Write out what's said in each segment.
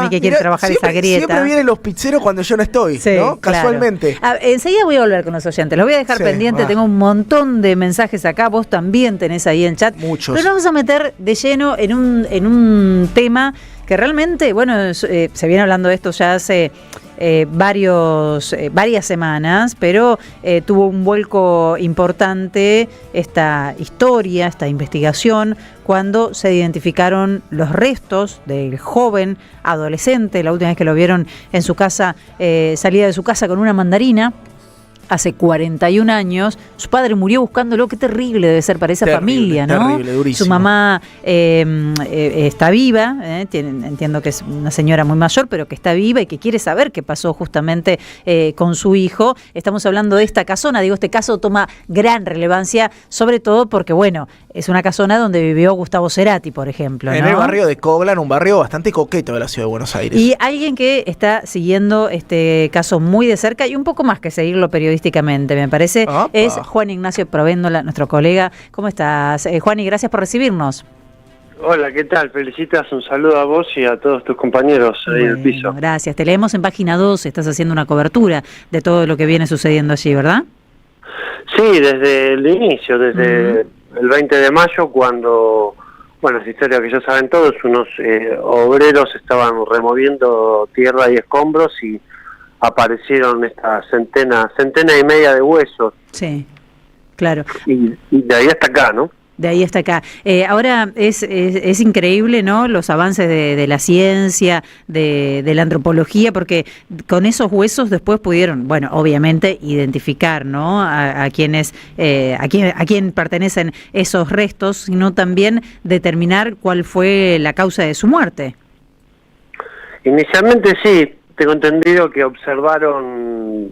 y que quiere trabajar esa grieta. Siempre vienen los pizzeros cuando yo no estoy, sí, ¿no? Casualmente. Claro. Enseguida voy a volver con los oyentes. Los voy a dejar pendientes. Tengo un montón de mensajes acá. Vos también tenés ahí en chat. Muchos. Pero nos vamos a meter de lleno en un tema que realmente, bueno, se viene hablando de esto ya hace varias semanas, pero tuvo un vuelco importante esta historia, esta investigación, cuando se identificaron los restos del joven adolescente. La última vez que lo vieron en su casa, salía de su casa con una mandarina. Hace 41 años, su padre murió buscándolo. Qué terrible debe ser para esa familia, ¿no? Terrible, durísimo. Su mamá está viva, entiendo que es una señora muy mayor, pero que está viva y que quiere saber qué pasó justamente con su hijo. Estamos hablando de esta casona. Digo, este caso toma gran relevancia, sobre todo porque, bueno, es una casona donde vivió Gustavo Cerati, por ejemplo, ¿no? En el barrio de Coglan, un barrio bastante coqueto de la ciudad de Buenos Aires. Y alguien que está siguiendo este caso muy de cerca y un poco más que seguirlo periodísticamente, me parece, Opa. es Juan Ignacio Provéndola, nuestro colega. ¿Cómo estás, Juan? Y gracias por recibirnos. Hola, ¿qué tal? Felicitas, un saludo a vos y a todos tus compañeros ahí en el piso. Gracias. Te leemos en Página 2, estás haciendo una cobertura de todo lo que viene sucediendo allí, ¿verdad? Sí, desde el inicio, desde el 20 de mayo, cuando, bueno, es historia que ya saben todos, unos obreros estaban removiendo tierra y escombros y aparecieron esta centena y media de huesos. Sí, claro. Y de ahí hasta acá, ¿no? De ahí hasta acá. Ahora es increíble, ¿no? Los avances de la ciencia, de la antropología, porque con esos huesos después pudieron, bueno, obviamente identificar, ¿no? A quienes, a quién pertenecen esos restos, sino también determinar cuál fue la causa de su muerte. Inicialmente sí, tengo entendido que observaron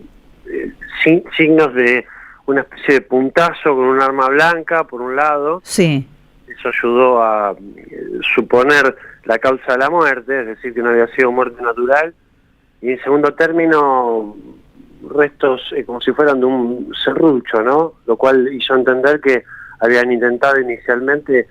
signos de una especie de puntazo con un arma blanca, por un lado. Sí. Eso ayudó a suponer la causa de la muerte, es decir, que no había sido muerte natural. Y en segundo término, restos como si fueran de un serrucho, ¿no? Lo cual hizo entender que habían intentado inicialmente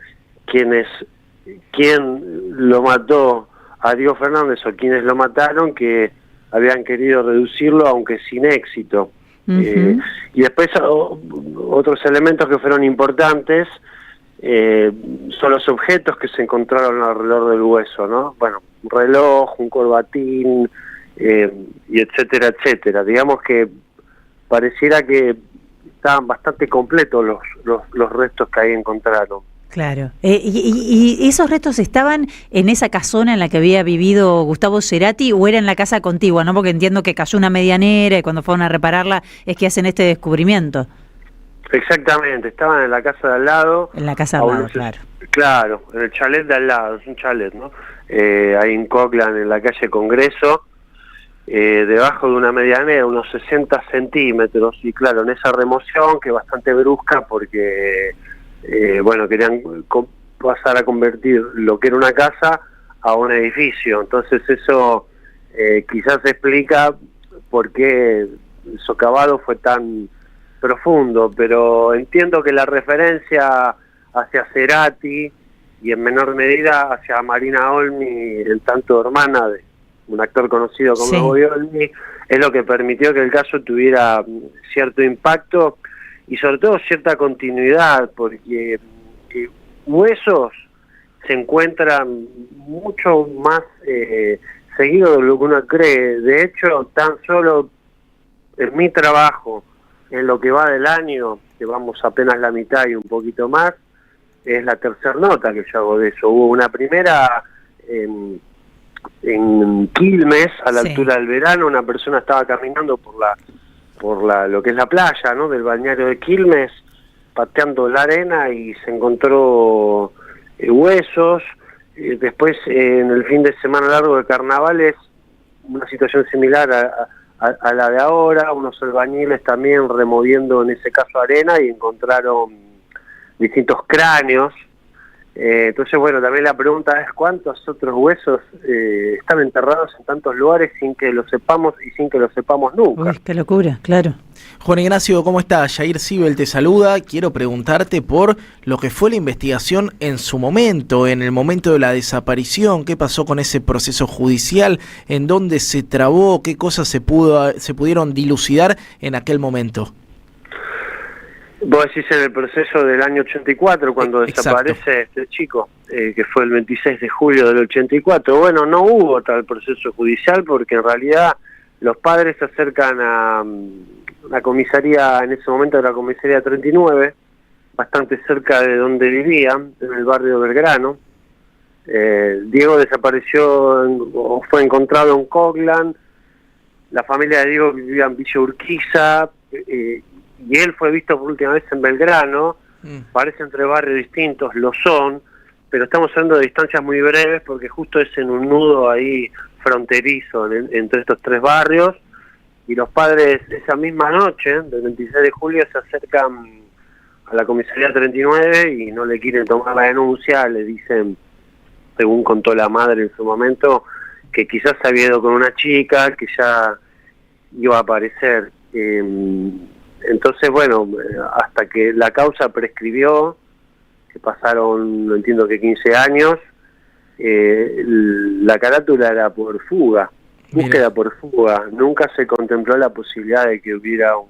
quien lo mató a Diego Fernández o quienes lo mataron, que habían querido reducirlo, aunque sin éxito. Y después otros elementos que fueron importantes son los objetos que se encontraron alrededor del hueso, ¿no? Bueno, un reloj, un corbatín, y etcétera, etcétera. Digamos que pareciera que estaban bastante completos los restos que ahí encontraron. Claro. ¿Y esos restos estaban en esa casona en la que había vivido Gustavo Cerati o era en la casa contigua, ¿no? Porque entiendo que cayó una medianera y cuando fueron a repararla es que hacen este descubrimiento. Exactamente, estaban en la casa de al lado. En la casa de al lado, claro. Claro, en el chalet de al lado, es un chalet, ¿no? Ahí en Coglan, en la calle Congreso, debajo de una medianera, unos 60 centímetros. Y claro, en esa remoción, que es bastante brusca porque... bueno, querían pasar a convertir lo que era una casa a un edificio, entonces eso quizás explica por qué el socavado fue tan profundo, pero entiendo que la referencia hacia Cerati y en menor medida hacia Marina Olmi, el tanto hermana de un actor conocido como Bobby Olmi, es lo que permitió que el caso tuviera cierto impacto y sobre todo cierta continuidad, porque huesos se encuentran mucho más seguido de lo que uno cree. De hecho, tan solo en mi trabajo, en lo que va del año, que vamos apenas la mitad y un poquito más, es la tercera nota que yo hago de eso. Hubo una primera en Quilmes, a la altura del verano, una persona estaba caminando por lo que es la playa, ¿no?, del balneario de Quilmes, pateando la arena y se encontró huesos. Después, en el fin de semana largo de carnavales, una situación similar a la de ahora, unos albañiles también removiendo en ese caso arena y encontraron distintos cráneos. Entonces, bueno, también la pregunta es cuántos otros huesos están enterrados en tantos lugares sin que lo sepamos y sin que lo sepamos nunca. Uy, qué locura, claro. Juan Ignacio, ¿cómo estás? Jair Sibel te saluda. Quiero preguntarte por lo que fue la investigación en su momento, en el momento de la desaparición. ¿Qué pasó con ese proceso judicial? ¿En dónde se trabó? ¿Qué cosas se pudieron dilucidar en aquel momento? Vos decís en el proceso del año 84, cuando desaparece este chico, que fue el 26 de julio del 84. Bueno, no hubo tal proceso judicial porque en realidad los padres se acercan a la comisaría, en ese momento era la comisaría 39, bastante cerca de donde vivían, en el barrio Belgrano. Diego desapareció o fue encontrado en Coglan. La familia de Diego vivía en Villa Urquiza, y él fue visto por última vez en Belgrano. Parece entre barrios distintos, lo son, pero estamos hablando de distancias muy breves porque justo es en un nudo ahí fronterizo entre estos tres barrios, y los padres esa misma noche, del 26 de julio, se acercan a la comisaría 39 y no le quieren tomar la denuncia, le dicen, según contó la madre en su momento, que quizás se había ido con una chica, que ya iba a aparecer. Entonces, bueno, hasta que la causa prescribió, que pasaron, no entiendo que 15 años, la carátula era por fuga, búsqueda por fuga. Nunca se contempló la posibilidad de que hubiera un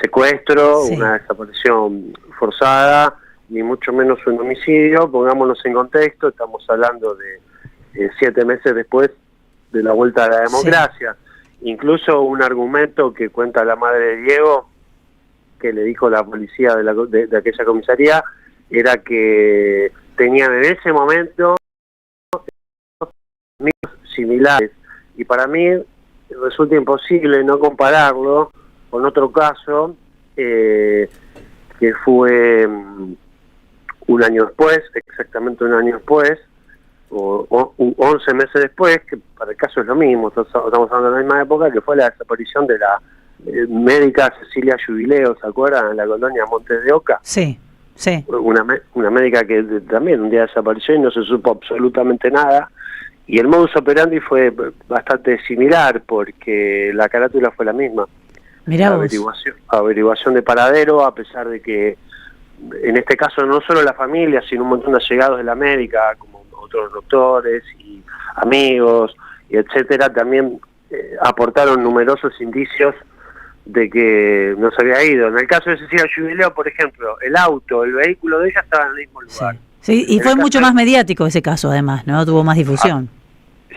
secuestro, una desaparición forzada, ni mucho menos un homicidio. Pongámonos en contexto, estamos hablando de 7 meses después de la vuelta a la democracia. Incluso un argumento que cuenta la madre de Diego, que le dijo la policía de aquella comisaría, era que tenían en ese momento similares, y para mí resulta imposible no compararlo con otro caso que fue un año después, exactamente un año después, o 11 meses después, que para el caso es lo mismo, estamos hablando de la misma época, que fue la desaparición de la médica Cecilia Jubileo, ¿se acuerdan? En la colonia Montes de Oca. Sí, sí. Una médica que también un día desapareció y no se supo absolutamente nada, y el modus operandi fue bastante similar, porque la carátula fue la misma. Mirá averiguación de paradero, a pesar de que en este caso no solo la familia, sino un montón de allegados de la médica, como otros doctores y amigos, y etcétera, también aportaron numerosos indicios de que no se había ido. En el caso de Cecilia Jubileo, por ejemplo, el vehículo de ella estaba en el mismo lugar. Sí, y fue mucho más mediático ese caso, además, ¿no? Tuvo más difusión.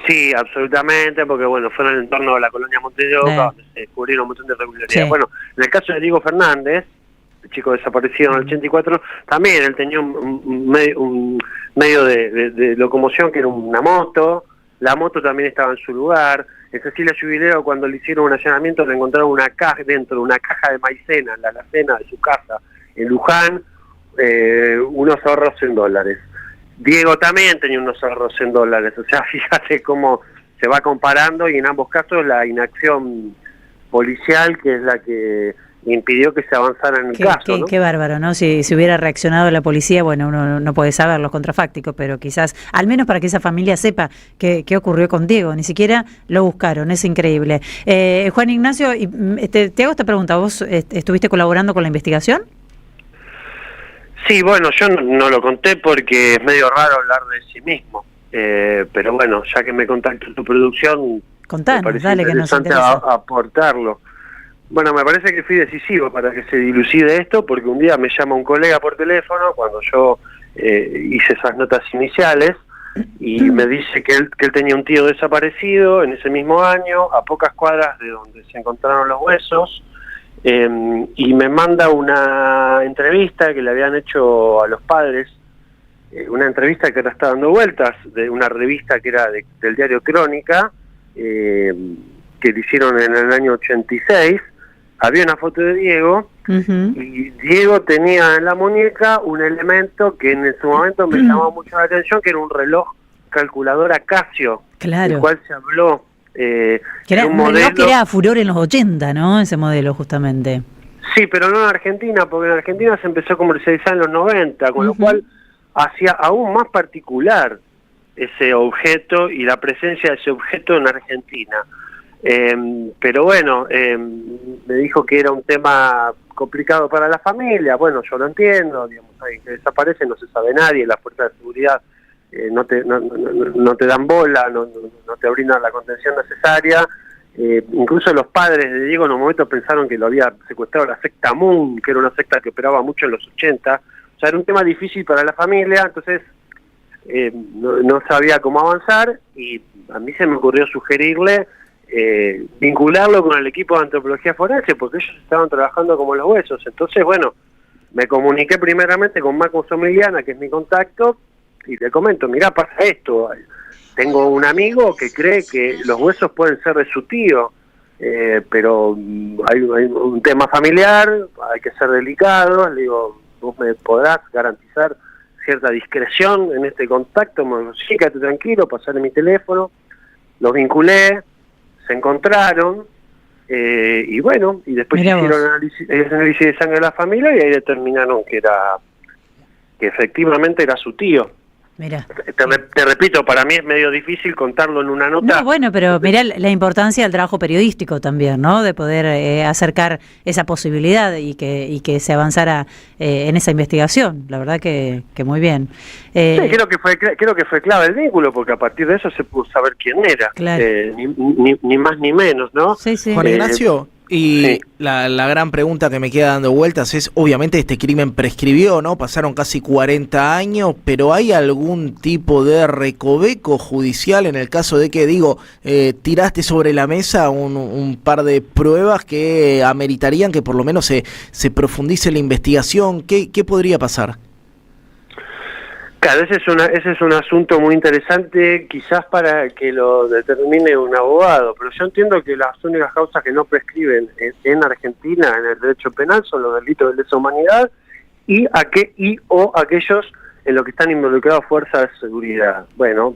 Sí, absolutamente, porque bueno, fue en el entorno de la colonia Montes de Oca, donde se descubrieron un montón de irregularidades. Bueno, en el caso de Diego Fernández, el chico desaparecido en el 84, también él tenía un medio de locomoción que era una moto. La moto también estaba en su lugar. En Cecilia Jubileo, cuando le hicieron un allanamiento, le encontraron una caja dentro de una caja de maicena en la alacena de su casa en Luján, unos ahorros en dólares. Diego también tenía unos ahorros en dólares. O sea, fíjate cómo se va comparando, y en ambos casos la inacción policial, que es la que impidió que se avanzara en el caso, ¿no? Qué bárbaro, ¿no? Si hubiera reaccionado la policía, bueno, uno no puede saber los contrafácticos, pero quizás, al menos para que esa familia sepa qué ocurrió con Diego, ni siquiera lo buscaron, es increíble. Juan Ignacio, te hago esta pregunta, ¿vos estuviste colaborando con la investigación? Sí, bueno, yo no lo conté porque es medio raro hablar de sí mismo, pero bueno, ya que me contactó tu producción, contanos, me parece dale, que nos interesante interesa. aportarlo. Bueno, me parece que fui decisivo para que se dilucide esto, porque un día me llama un colega por teléfono cuando yo hice esas notas iniciales, y me dice que él tenía un tío desaparecido en ese mismo año, a pocas cuadras de donde se encontraron los huesos, y me manda una entrevista que le habían hecho a los padres, una entrevista que ahora está dando vueltas, de una revista que era del diario Crónica, que le hicieron en el año 86. Había una foto de Diego, y Diego tenía en la muñeca un elemento que en su momento me llamó mucho la atención, que era un reloj calculadora Casio, del cual se habló. Que era un reloj que era furor en los 80, ¿no? Ese modelo, justamente. Sí, pero no en Argentina, porque en Argentina se empezó a comercializar en los 90, con lo cual hacía aún más particular ese objeto y la presencia de ese objeto en Argentina. Pero bueno, me dijo que era un tema complicado para la familia. Bueno, yo lo entiendo, digamos, alguien que desaparece, no se sabe nadie, las fuerzas de seguridad no te dan bola, no te brindan la contención necesaria. Incluso los padres de Diego en un momento pensaron que lo había secuestrado la secta Moon, que era una secta que operaba mucho en los 80. O sea, era un tema difícil para la familia, entonces no sabía cómo avanzar, y a mí se me ocurrió sugerirle vincularlo con el equipo de antropología forense, porque ellos estaban trabajando como los huesos. Entonces, bueno, me comuniqué primeramente con Marco Somiliana, que es mi contacto, y le comento, mirá, pasa esto, tengo un amigo que cree que los huesos pueden ser de su tío, pero hay un tema familiar, hay que ser delicado. Le digo, ¿vos me podrás garantizar cierta discreción en este contacto? Me dijo, sí, quédate tranquilo, pasarle mi teléfono. Los vinculé, se encontraron, y bueno, y después hicieron análisis de sangre de la familia, y ahí determinaron que efectivamente era su tío. Mira. Te repito, para mí es medio difícil contarlo en una nota. No, bueno, pero mirá la importancia del trabajo periodístico también, ¿no? De poder acercar esa posibilidad y que se avanzara en esa investigación. La verdad que muy bien. Sí, creo que fue clave el vínculo, porque a partir de eso se pudo saber quién era. Claro. Ni más ni menos, ¿no? Sí, sí. Juan Ignacio, y sí. la gran pregunta que me queda dando vueltas es, obviamente este crimen prescribió, ¿no? Pasaron casi 40 años, pero ¿hay algún tipo de recoveco judicial en el caso de que, tiraste sobre la mesa un par de pruebas que ameritarían que por lo menos se profundice la investigación? ¿Qué podría pasar? Claro, ese es un asunto muy interesante, quizás para que lo determine un abogado, pero yo entiendo que las únicas causas que no prescriben en Argentina en el derecho penal son los delitos de lesa humanidad o aquellos en los que están involucradas fuerzas de seguridad. Bueno,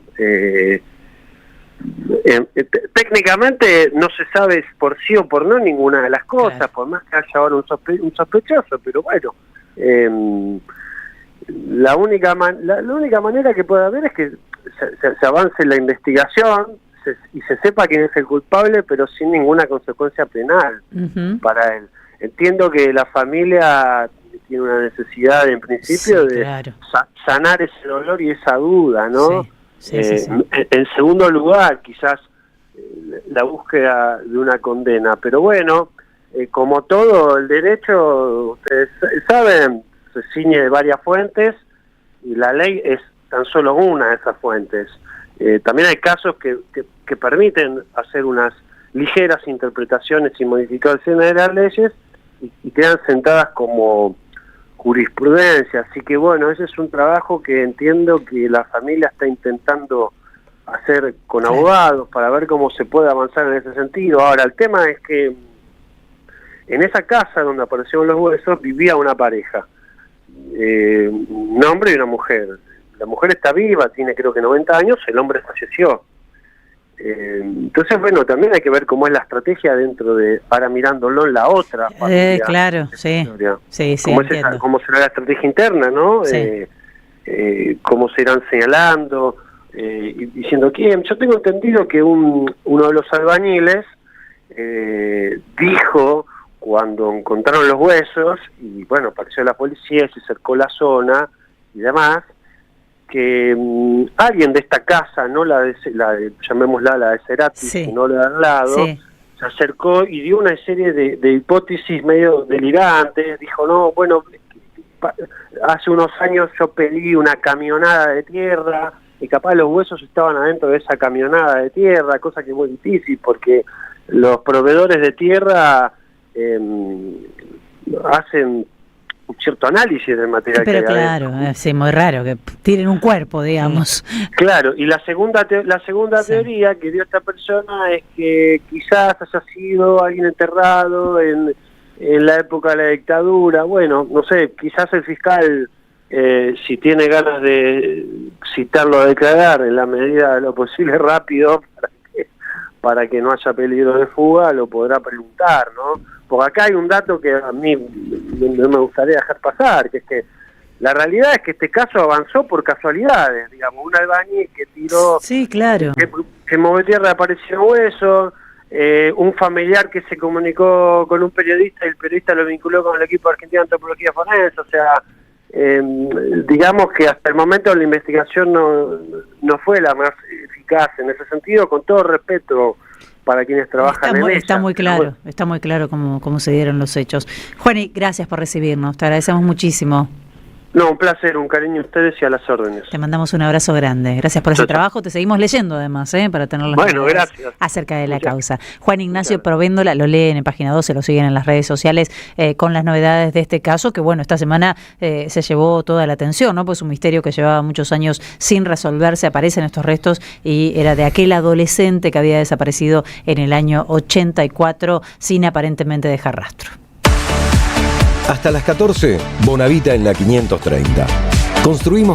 técnicamente no se sabe por sí o por no ninguna de las cosas, claro, por más que haya ahora un sospechoso, pero bueno... La única manera que puede haber es que se avance la investigación y se sepa quién es el culpable, pero sin ninguna consecuencia penal para él. Entiendo que la familia tiene una necesidad en principio de sanar ese dolor y esa duda, ¿no? Sí. En segundo lugar, quizás la búsqueda de una condena, pero bueno, como todo el derecho, ustedes saben, se ciñe de varias fuentes y la ley es tan solo una de esas fuentes. También hay casos que permiten hacer unas ligeras interpretaciones y modificaciones de las leyes y quedan sentadas como jurisprudencia. Así que bueno, ese es un trabajo que entiendo que la familia está intentando hacer con abogados para ver cómo se puede avanzar en ese sentido. Ahora, el tema es que en esa casa donde aparecieron los huesos vivía una pareja. Un hombre y una mujer. La mujer está viva, tiene creo que 90 años, el hombre falleció. Entonces, bueno, también hay que ver cómo es la estrategia dentro de, ahora mirándolo en la otra familia, claro, sí. Cómo será la estrategia interna, ¿no? Sí. Cómo se irán señalando, diciendo quién. Yo tengo entendido que uno de los albañiles dijo, cuando encontraron los huesos, y bueno, apareció la policía, se cercó la zona y demás, que alguien de esta casa, no llamémosla la de Cerati, sino la de al lado, se acercó y dio una serie de hipótesis medio delirantes. Dijo, no, bueno, hace unos años yo pedí una camionada de tierra y capaz los huesos estaban adentro de esa camionada de tierra, cosa que es muy difícil porque los proveedores de tierra hacen un cierto análisis del material. Pero que hay claro, es muy raro que tiren un cuerpo, digamos. Claro, y la segunda teoría que dio esta persona es que quizás haya sido alguien enterrado en la época de la dictadura. Bueno, no sé, quizás el fiscal, si tiene ganas de citarlo a declarar en la medida de lo posible rápido, para que no haya peligro de fuga, lo podrá preguntar, ¿no? Porque acá hay un dato que a mí no me gustaría dejar pasar, que es que La realidad es que este caso avanzó por casualidades, digamos, un albañil que tiró, sí, claro, que movió tierra, apareció hueso, un familiar que se comunicó con un periodista y el periodista lo vinculó con el equipo argentino de antropología forense, o sea, digamos que hasta el momento la investigación no fue la más eficaz en ese sentido, con todo respeto para quienes trabajan en ella. Está muy claro cómo se dieron los hechos. Juani, gracias por recibirnos, te agradecemos muchísimo. No, un placer, un cariño a ustedes y a las órdenes. Te mandamos un abrazo grande. Gracias por ese trabajo. Te seguimos leyendo además, para tener las novedades acerca de la causa. Juan Ignacio Provéndola, lo leen en Página 12, lo siguen en las redes sociales con las novedades de este caso, que bueno, esta semana se llevó toda la atención, ¿no? Pues un misterio que llevaba muchos años sin resolverse. Aparecen estos restos y era de aquel adolescente que había desaparecido en el año 84 sin aparentemente dejar rastro. Hasta las 14, Bonavita en la 530. Construimos